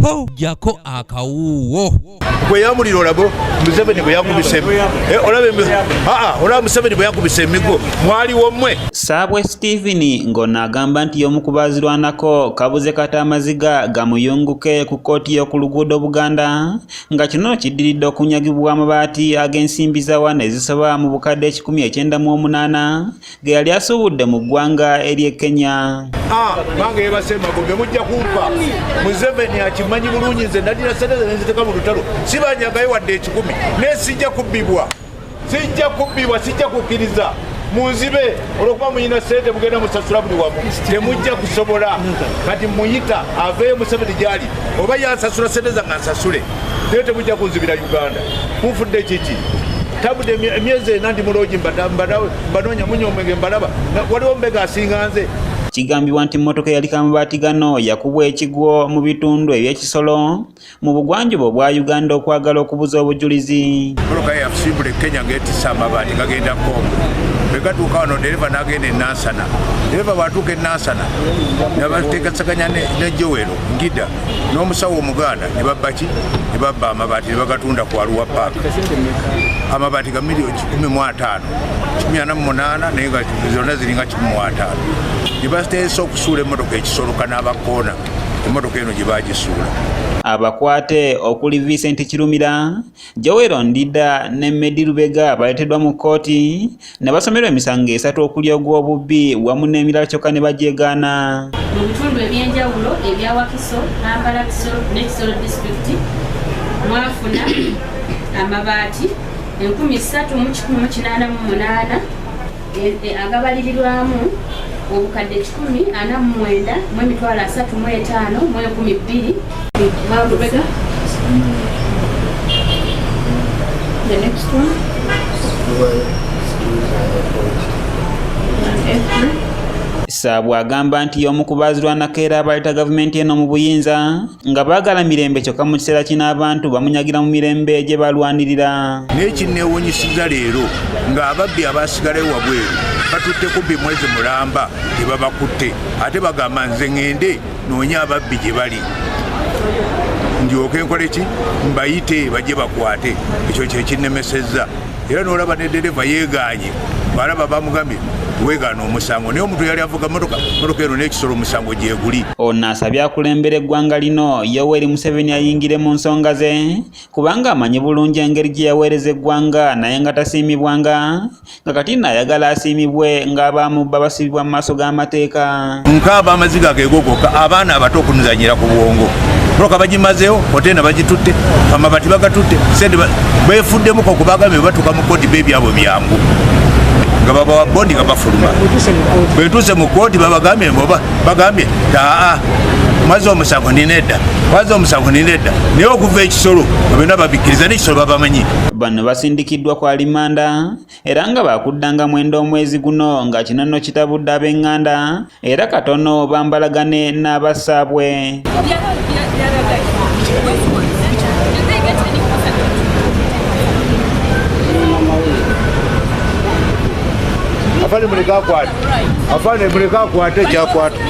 po jako akawuwo gwe yamuliro labo Museveni bwe yakubise olaba Museveni bwe yakubise emigo mwaliwo mmwe. Saabwe Stephen ng'ono agamba nti y'omu ku baazirwanako kabuze kata amaziga gamuyunguke ku kkooti y'oku luguudo Buganda nga kino kiddiridde okunyagibwa amabaati ag'ensimbi za wana ezisoba mu bukadde 198 ge yali asuubudde mu ggwanga ery'e Kenya. Bange yebasemako ge mujja kumpa Museveni akimanyi bulungi nze nadira sente nenziteka mu lutalo sibanyagayo wadde 10 naye sijja kubbibwa sijja kukkiriza munzibe olwokuba muyina sente mugenda musasula buli wamu temujja kusobola kati muyita aveeyo Museveni gyali oba yansasula sente zange ansasule naye temujja kunzibira Uganda munfudde kiki tabude emyezi ena ndi muloogi mbanoonya munywa omwenge mbalaba waliwo mbega asinga nze. Kigambibwa nti mmotoka yaliko amabaati gano yakubwa ekigwo mu bitundu eby'ekisolo mu bugwanjuba obwa Uganda okwagala okubuza obujulizi. Mmotoka yafusimbula e Kenya ng'etissa amabaati gagenda Kongo bwe gatuuka wano dereva n'agenda e Nansana. Dereva bw'atuuka e Nansana n'abateekasaganya ne Jowero Ngida n'omusawo Omuganda ne babba ki ne babba amabaati ne bagatunda ku Arua Park. Amabaati ga miliyoni 15 148 naye nga zonna ziringa 15. Gyebateesa okusuula emmotoka ekisoloka n'abakoona emmotoka eno gye baagisuula. Abakwate okuli Vincent Kirumira, Jowero Ndida ne Medi Lubega baleeteddwa mu kkooti ne basomerwa emisango 3 okuli ogw'obubbi wamu n'emirala kyokka ne bagyegaana. Mu bitundu ebyenjawulo ebya Wakiso, Kampala Kisoro ne Kisoro disitulikiti mwafuna amabaati 3,188 agabalirirwamu obukadde 149 mu emitwalo 35 mu 12. The next one. Saabwe agamba nti y'omu ku baazirwanako era abaleeta gavumenti eno mu buyinza nga baagala mirembe kyokka mu kiseera kino abantu bamunyagira mu mirembe gye balwanirira. Naye kinneewuunyisiza leero ng'ababbi abaasigalayo wabweru batutte kumpi mwezi mulamba tebabakutte ate bagamba nze ŋŋende noonye ababbi gye bali ndyoke nkole ki mbayite bajje bakwate. Ekyo kye kinnemesezza era n'olaba ne dereva yeegaanye balaba bamugambye weegaana omusango naye omuntu yali avuga motoka eno n'ekisolo omusango gyeguli. Ono asabye akulembera eggwanga lino Yoweri Museveni ayingire mu nsonga ze kubanga amanyi bulungi engeri gye yaweereza eggwanga naye nga tasiimibwanga nga kati n'ayagala asiimibwe ng'abaamu basibibwa mu maaso g'amateeka. Nkaaba amaziga geegogoka abaana abato okunzanyira ku bwongo motoka bagimazeewo hotenda bagitutte amabaati bagatutte sente beefuddemuko kubagambye batuuka mu kkooti beebyabwe byangu nga babawa bondi nga bafuluma bwetuuse mu kkooti bagambye mwaze omusango ninedda naye okuva ekisolo bonna babikkiriza n'ekisolo babamanyi. Bano basindikiddwa ku alimanda era nga bakuddanga mwenda omwezi guno nga kino nno kitabudde ab'eŋŋanda era katono bambalagane n'abasaabwe. Afande muleka akwate kyakwata.